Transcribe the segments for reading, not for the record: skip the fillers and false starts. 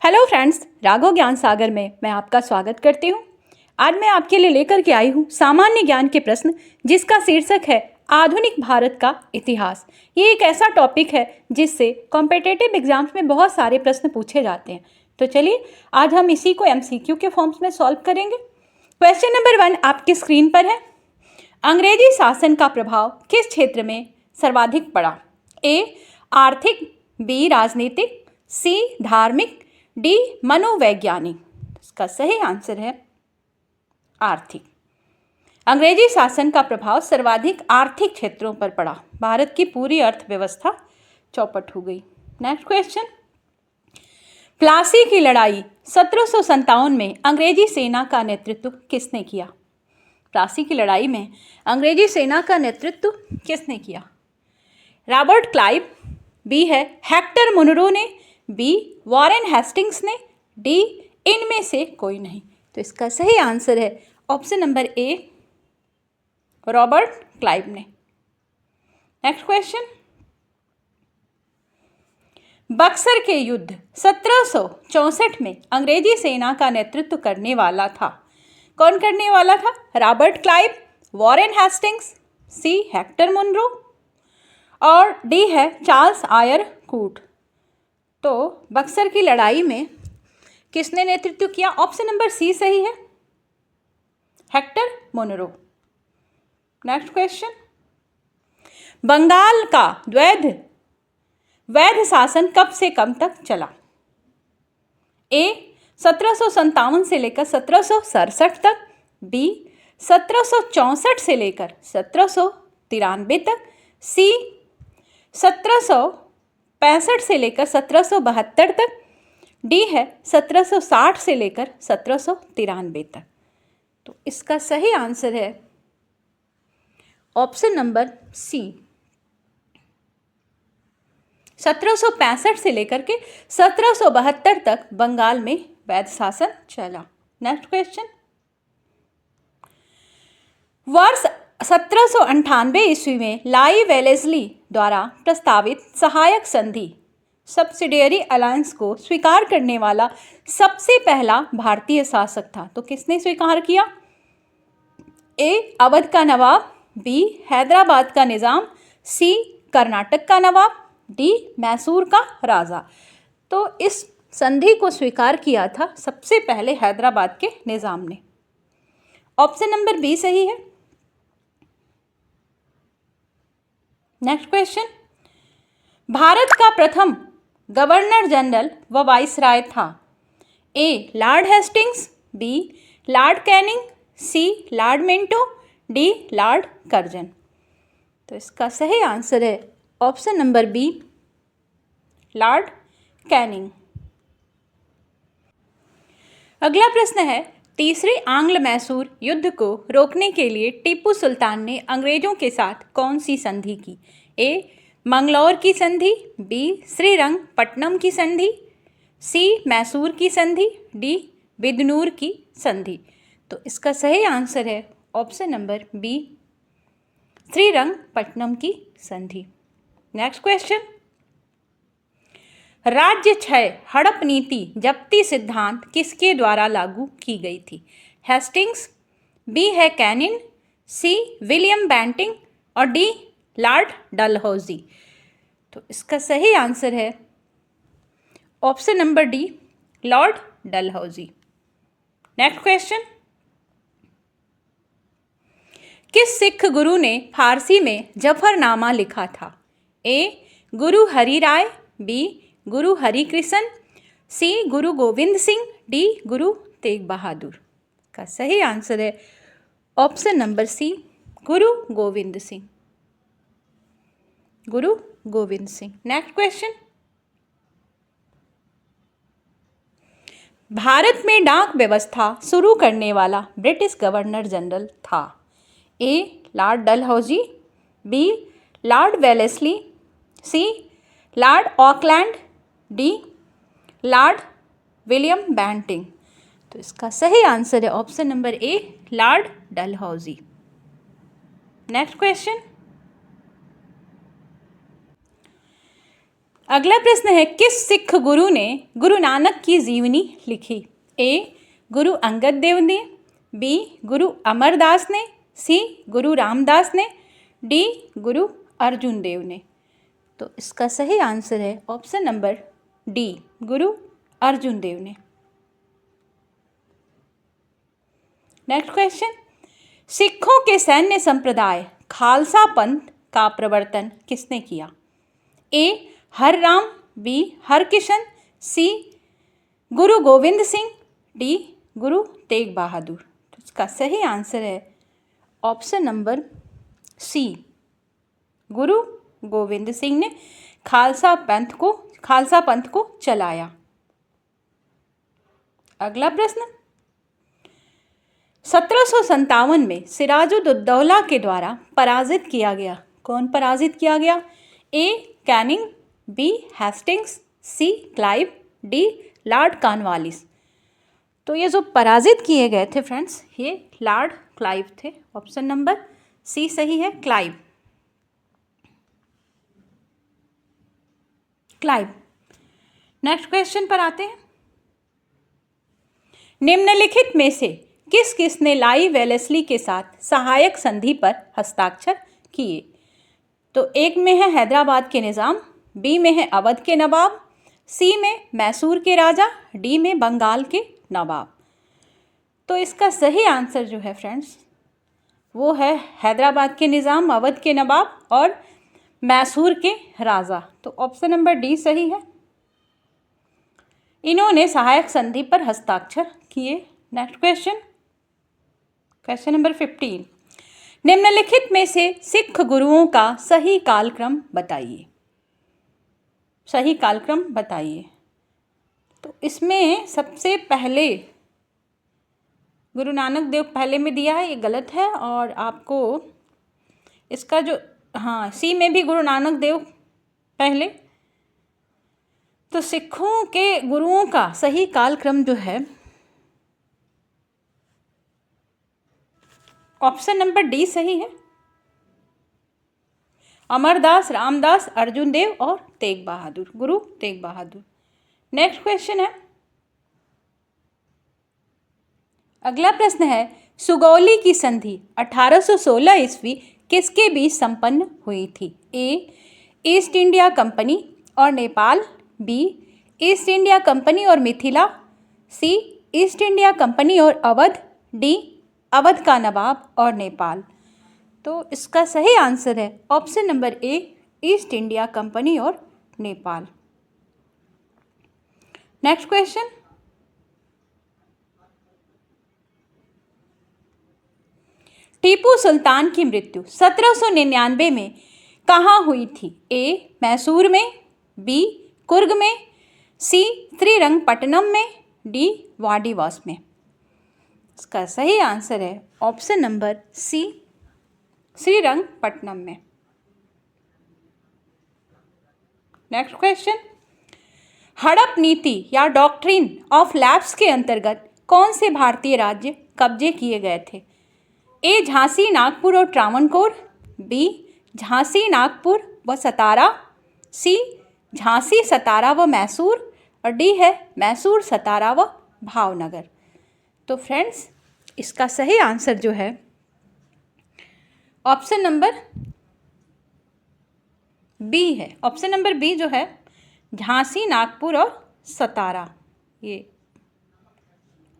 Hello friends, Raghav ज्ञान सागर में मैं आपका स्वागत करती हूँ। आज मैं आपके लिए लेकर के आई हूँ सामान्य ज्ञान के प्रश्न, जिसका शीर्षक है आधुनिक भारत का इतिहास। ये एक ऐसा टॉपिक है जिससे कॉम्पिटिटिव एग्जाम्स में बहुत सारे प्रश्न पूछे जाते हैं। तो चलिए आज हम इसी को एमसीक्यू के फॉर्म्स में सॉल्व करेंगे। क्वेश्चन नंबर 1 आपकी स्क्रीन पर है। अंग्रेजी शासन का प्रभाव किस क्षेत्र में सर्वाधिक पड़ा? ए आर्थिक, बी राजनीतिक, सी धार्मिक, डी मनोवैज्ञानिक। इसका सही आंसर है आर्थिक। अंग्रेजी शासन का प्रभाव सर्वाधिक आर्थिक क्षेत्रों पर पड़ा। भारत की पूरी अर्थव्यवस्था चौपट हो गई। नेक्स्ट क्वेश्चन, प्लासी की लड़ाई 1757 में अंग्रेजी सेना का नेतृत्व किसने किया? प्लासी की लड़ाई में अंग्रेजी सेना का नेतृत्व किसने किया? रॉबर्ट क्लाइव, बी है हेक्टर मुनरो ने, बी वॉरेन हेस्टिंग्स ने, डी इनमें से कोई नहीं। तो इसका सही आंसर है ऑप्शन नंबर ए, रॉबर्ट क्लाइव ने। नेक्स्ट क्वेश्चन, बक्सर के युद्ध 1764 में अंग्रेजी सेना का नेतृत्व करने वाला था। कौन करने वाला था? रॉबर्ट क्लाइव, वॉरेन हेस्टिंग्स, सी हेक्टर मुनरो और डी है चार्ल्स आयर कूट। तो बक्सर की लड़ाई में किसने नेतृत्व किया? ऑप्शन नंबर सी सही है, Hector Munro. Next question, Bengal का वैध शासन कब से कब तक चला? ए 1757 से लेकर 1767 तक, बी 1764 से लेकर 1793 तक, सी 1765 से लेकर 1772 तक, डी है 1760 से लेकर 1793 तक। तो इसका सही आंसर है ऑप्शन नंबर सी, 1765 से लेकर के 1772 तक बंगाल में वैध शासन चला। नेक्स्ट क्वेश्चन, वर्ष 1798 ईस्वी में लाई वेलेस्ली द्वारा प्रस्तावित सहायक संधि सब्सिडियरी अलायंस को स्वीकार करने वाला सबसे पहला भारतीय शासक था। तो किसने स्वीकार किया? ए अवध का नवाब, बी हैदराबाद का निज़ाम, सी कर्नाटक का नवाब, डी मैसूर का राजा। तो इस संधि को स्वीकार किया था सबसे पहले हैदराबाद के निज़ाम ने। ऑप्शन नंबर बी सही है। नेक्स्ट क्वेश्चन, भारत का प्रथम गवर्नर जनरल व वाइसराय था। A Lord Hastings, B Lord Canning, C Lord Minto, D Lord Curzon. तो इसका सही आंसर है option number B, Lord Canning. अगला प्रश्न है, तीसरे आंग्ल मैसूर युद्ध को रोकने के लिए टीपू सुल्तान ने अंग्रेजों के साथ कौन सी संधि की? ए मंगलौर की संधि, बी श्रीरंगपट्टनम की संधि, सी मैसूर की संधि, डी बिदनूर की संधि। तो इसका सही आंसर है ऑप्शन नंबर बी, श्रीरंगपट्टनम की संधि। नेक्स्ट क्वेश्चन, राज्य क्षय हड़प नीति जब्ती सिद्धांत किसके द्वारा लागू की गई थी? हेस्टिंग्स, बी है कैनिन, सी विलियम बेंटिंग और डी लॉर्ड डलहौजी। तो इसका सही आंसर है option number D, Lord Dalhousie. Next question, किस सिख गुरु ने फारसी में जफरनामा लिखा था? ए गुरु हरि राय, बी गुरु हरिकृष्ण, सी गुरु गोविंद सिंह, डी गुरु तेग बहादुर। का सही आंसर है ऑप्शन नंबर सी, गुरु गोविंद सिंह, गुरु गोविंद सिंह। नेक्स्ट क्वेश्चन, भारत में डाक व्यवस्था शुरू करने वाला ब्रिटिश गवर्नर जनरल था। A Lord Dalhousie, B Lord Wellesley, C Lord Auckland, D Lord William Bentinck. तो इसका सही आंसर है option number A, Lord Dalhousie. Next question, अगला प्रश्न है, किस सिख गुरु ने गुरु नानक की जीवनी लिखी? ए गुरु अंगद देव ने, बी गुरु अमरदास ने, सी गुरु रामदास ने, डी गुरु अर्जुन देव ने। तो इसका सही आंसर है ऑप्शन नंबर डी, गुरु अर्जुन देव ने। नेक्स्ट क्वेश्चन, सिखों के सैन्य संप्रदाय खालसा पंथ का प्रवर्तन किसने किया? ए हरराम, बी हरकिशन, सी गुरु गोविंद सिंह, डी गुरु तेग बहादुर। तो इसका सही आंसर है ऑप्शन नंबर सी, गुरु गोविंद सिंह ने खालसा पंथ को चलाया। अगला प्रश्न, 1757 में सिराजुद्दौला के द्वारा पराजित किया गया। कौन पराजित किया गया? ए कैनिंग, बी हेस्टिंग्स, सी क्लाइव, डी लॉर्ड कॉर्नवालिस। तो ये जो पराजित किए गए थे फ्रेंड्स, ये लॉर्ड क्लाइव थे। ऑप्शन नंबर सी सही है, क्लाइव। नेक्स्ट क्वेश्चन पर आते हैं। निम्नलिखित में से किस किसने लाई वेलेस्ली के साथ सहायक संधि पर हस्ताक्षर किए? तो एक में है हैदराबाद के निज़ाम, बी में है अवध के नवाब, सी में मैसूर के राजा, डी में बंगाल के नवाब। तो इसका सही आंसर जो है फ्रेंड्स, वो है हैदराबाद के निज़ाम, अवध के नवाब और मैसूर के राजा। तो ऑप्शन नंबर डी सही है, इन्होंने सहायक संधि पर हस्ताक्षर किए। नेक्स्ट क्वेश्चन, क्वेश्चन नंबर 15, निम्नलिखित में से सिख गुरुओं का सही कालक्रम बताइए। सही कालक्रम बताइए। तो इसमें सबसे पहले गुरु नानक देव पहले में दिया है, ये गलत है। और आपको इसका जो सी में भी गुरु नानक देव पहले। तो सिखों के गुरुओं का सही कालक्रम जो है ऑप्शन नंबर डी सही है, अमरदास, रामदास, अर्जुन देव और तेग बहादुर, गुरु तेग बहादुर। नेक्स्ट क्वेश्चन है, अगला प्रश्न है, सुगौली की संधि 1816 ईस्वी किसके बीच संपन्न हुई थी? ए ईस्ट इंडिया कंपनी और Nepal, B East India Company और Mithila, C East India Company और अवध, डी अवध का नवाब और नेपाल। तो इसका सही आंसर है ऑप्शन नंबर ए, ईस्ट इंडिया कंपनी और नेपाल। नेक्स्ट क्वेश्चन, टीपू सुल्तान की मृत्यु 1799 में कहाँ हुई थी? ए मैसूर में, बी कुर्ग में, सी श्रीरंगपट्टनम में, डी वाडिवास में। इसका सही आंसर है ऑप्शन नंबर सी, श्रीरंगपट्टनम में। नेक्स्ट क्वेश्चन, हड़प नीति या डॉक्ट्रिन ऑफ लैप्स के अंतर्गत कौन से भारतीय राज्य कब्जे किए गए थे? ए झांसी, नागपुर और त्रावणकोर, बी झांसी, नागपुर व सतारा, सी झांसी, सतारा व मैसूर, और डी है मैसूर, सतारा व भावनगर। तो फ्रेंड्स इसका सही आंसर जो है ऑप्शन नंबर बी है। ऑप्शन नंबर बी जो है झांसी, नागपुर और सतारा, ये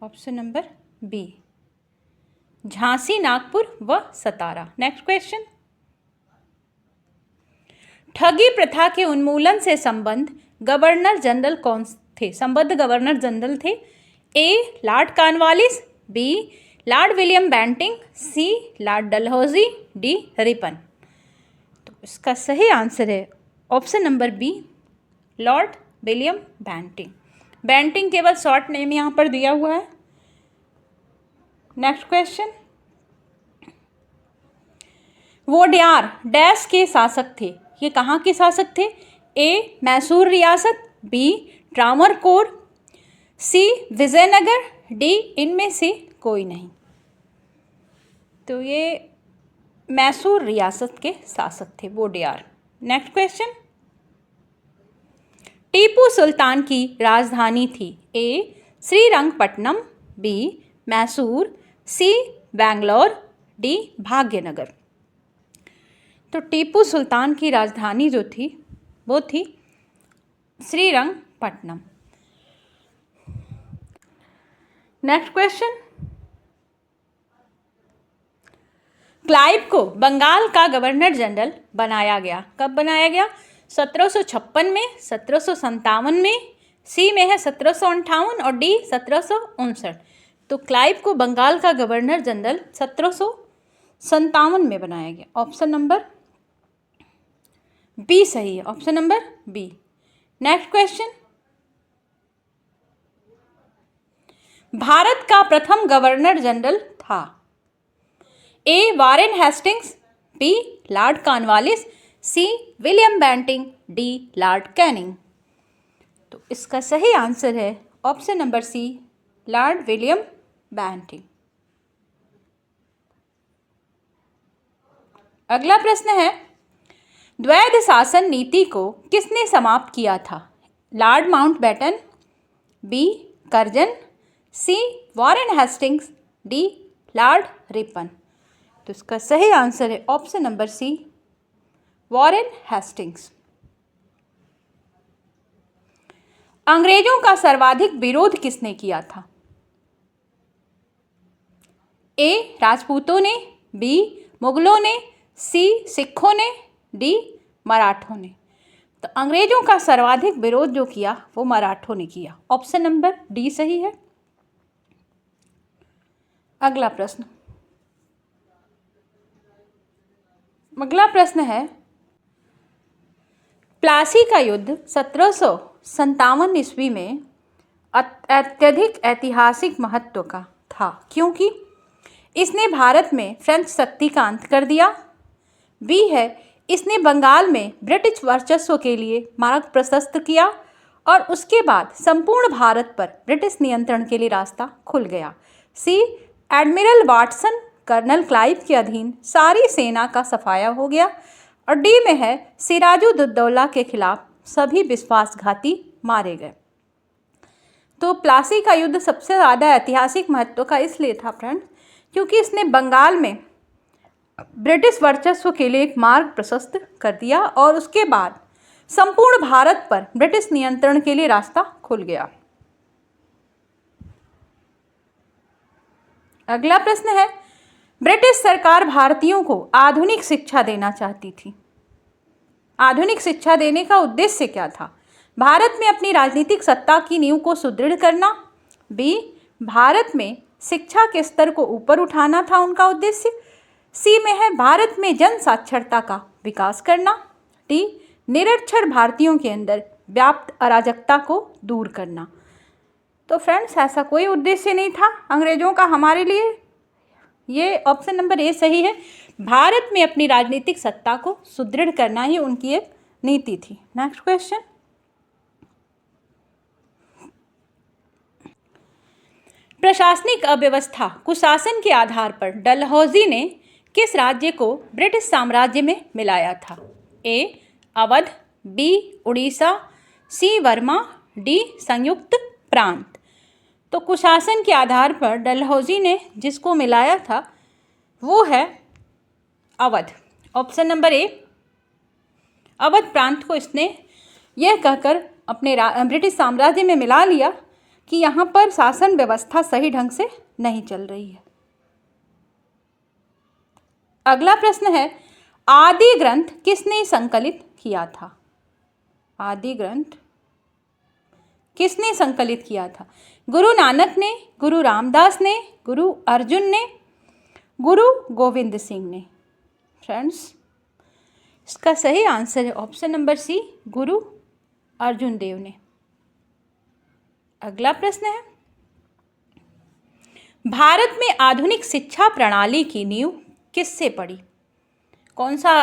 option number B, Jhansi, Nagpur व सतारा। नेक्स्ट क्वेश्चन, ठगी प्रथा के उन्मूलन से संबंध गवर्नर जनरल कौन थे? संबद्ध गवर्नर जनरल थे। A Lord Cornwallis, B Lord William Bentinck, C Lord Dalhousie, D Ripon. तो इसका सही आंसर है option number B, Lord William Bentinck. Bentinck केवल शॉर्ट नेम यहाँ पर दिया हुआ है। नेक्स्ट क्वेश्चन, वोडियार डैश के शासक थे? ये कहाँ के शासक थे? ए मैसूर रियासत, बी त्रावणकोर, सी विजयनगर, डी इनमें से कोई नहीं। तो ये मैसूर रियासत के शासक थे वोडियार। नेक्स्ट क्वेश्चन, टीपू सुल्तान की राजधानी थी? ए श्रीरंगपट्टनम, बी मैसूर, सी बैंगलोर, डी भाग्यनगर। तो टीपू सुल्तान की राजधानी जो थी वो थी श्रीरंगपट्टनम। नेक्स्ट क्वेश्चन, क्लाइव को बंगाल का गवर्नर जनरल बनाया गया? कब बनाया गया? 1756 में, 1757 में, सी में है 1758 और डी 1759। तो क्लाइव को बंगाल का गवर्नर जनरल 1757 में बनाया गया। ऑप्शन नंबर बी सही है, option number B. Next question, Bharat का प्रथम गवर्नर जनरल था? A Warren Hastings, B Lord Cornwallis, C William Bentinck, D Lord Canning. तो इसका सही आंसर है option number C, Lord William Bentinck. अगला प्रश्न है, द्वैध शासन नीति को किसने समाप्त किया था? Lord Mountbatten, B Curzon, C Warren Hastings, D Lord Ripon. तो इसका सही आंसर है option number C, Warren Hastings. अंग्रेजों का सर्वाधिक विरोध किसने किया था? ए राजपूतों ने, बी मुगलों ने, सी सिखों ने, डी मराठों ने। तो अंग्रेजों का सर्वाधिक विरोध जो किया वो मराठों ने किया। ऑप्शन नंबर डी सही है। अगला प्रश्न, अगला प्रश्न है, प्लासी का युद्ध 1757 ईस्वी में अत्यधिक ऐतिहासिक महत्व का था क्योंकि इसने भारत में फ्रेंच शक्ति का अंत कर दिया। बी है, इसने बंगाल में ब्रिटिश वर्चस्व के लिए मार्ग प्रशस्त किया और उसके बाद संपूर्ण भारत पर ब्रिटिश नियंत्रण के लिए रास्ता खुल गया। सी एडमिरल वाटसन कर्नल क्लाइव के अधीन सारी सेना का सफाया हो गया। और डी में है, सिराजुद्दौला के खिलाफ सभी विश्वासघाती मारे गए। तो प्लासी का युद्ध सबसे ज़्यादा ऐतिहासिक महत्व का इसलिए था फ्रेंड्स क्योंकि इसने बंगाल में ब्रिटिश वर्चस्व के लिए एक मार्ग प्रशस्त कर दिया और उसके बाद संपूर्ण भारत पर ब्रिटिश नियंत्रण के लिए रास्ता खुल गया। अगला प्रश्न है, ब्रिटिश सरकार भारतीयों को आधुनिक शिक्षा देना चाहती थी। आधुनिक शिक्षा देने का उद्देश्य क्या था? भारत में अपनी राजनीतिक सत्ता की नींव को सुदृढ़ करना, बी भारत में शिक्षा के स्तर को ऊपर उठाना था उनका उद्देश्य, सी में है भारत में जन साक्षरता का विकास करना, डी निरक्षर भारतीयों के अंदर व्याप्त अराजकता को दूर करना। तो फ्रेंड्स ऐसा कोई उद्देश्य नहीं था अंग्रेजों का हमारे लिए। ये ऑप्शन नंबर ए सही है। भारत में अपनी राजनीतिक सत्ता को सुदृढ़ करना ही उनकी एक नीति थी। नेक्स्ट क्वेश्चन, प्रशासनिक अव्यवस्था कुशासन के आधार पर डलहौजी ने किस राज्य को ब्रिटिश साम्राज्य में मिलाया था? ए अवध, बी उड़ीसा, सी वर्मा, डी संयुक्त प्रांत। तो कुशासन के आधार पर डलहौजी ने जिसको मिलाया था वो है अवध। ऑप्शन नंबर ए, अवध प्रांत को इसने यह कहकर अपने ब्रिटिश साम्राज्य में मिला लिया कि यहाँ पर शासन व्यवस्था सही ढंग से नहीं चल रही है। अगला प्रश्न है, आदि ग्रंथ किसने संकलित किया था? आदि ग्रंथ किसने संकलित किया था? गुरु नानक ने, गुरु रामदास ने, गुरु अर्जुन ने, गुरु गोविंद सिंह ने। फ्रेंड्स इसका सही आंसर है ऑप्शन नंबर सी, गुरु अर्जुन देव ने। अगला प्रश्न है, भारत में आधुनिक शिक्षा प्रणाली की नींव किससे पड़ी? कौन सा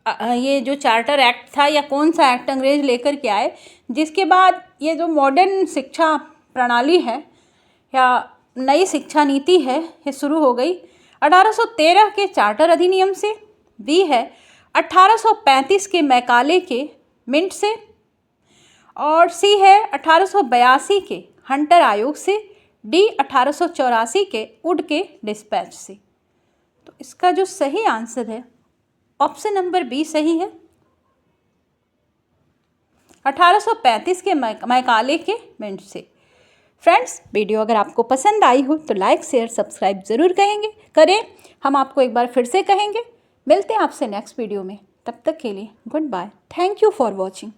ये जो चार्टर एक्ट था या कौन सा एक्ट अंग्रेज लेकर के आए जिसके बाद ये जो मॉडर्न शिक्षा प्रणाली है या नई शिक्षा नीति है ये शुरू हो गई? 1813 के चार्टर अधिनियम से, बी है 1835 के मैकाले के मिंट से, और सी है 1882 के हंटर आयोग से, डी 1884 के वुड के डिस्पैच से। तो इसका जो सही आंसर है ऑप्शन नंबर बी सही है, 1835 के मैकाले के मिंट से। फ्रेंड्स, वीडियो अगर आपको पसंद आई हो तो लाइक शेयर सब्सक्राइब ज़रूर करें। हम आपको एक बार फिर से कहेंगे, मिलते हैं आपसे नेक्स्ट वीडियो में। तब तक के लिए goodbye. Thank you for watching.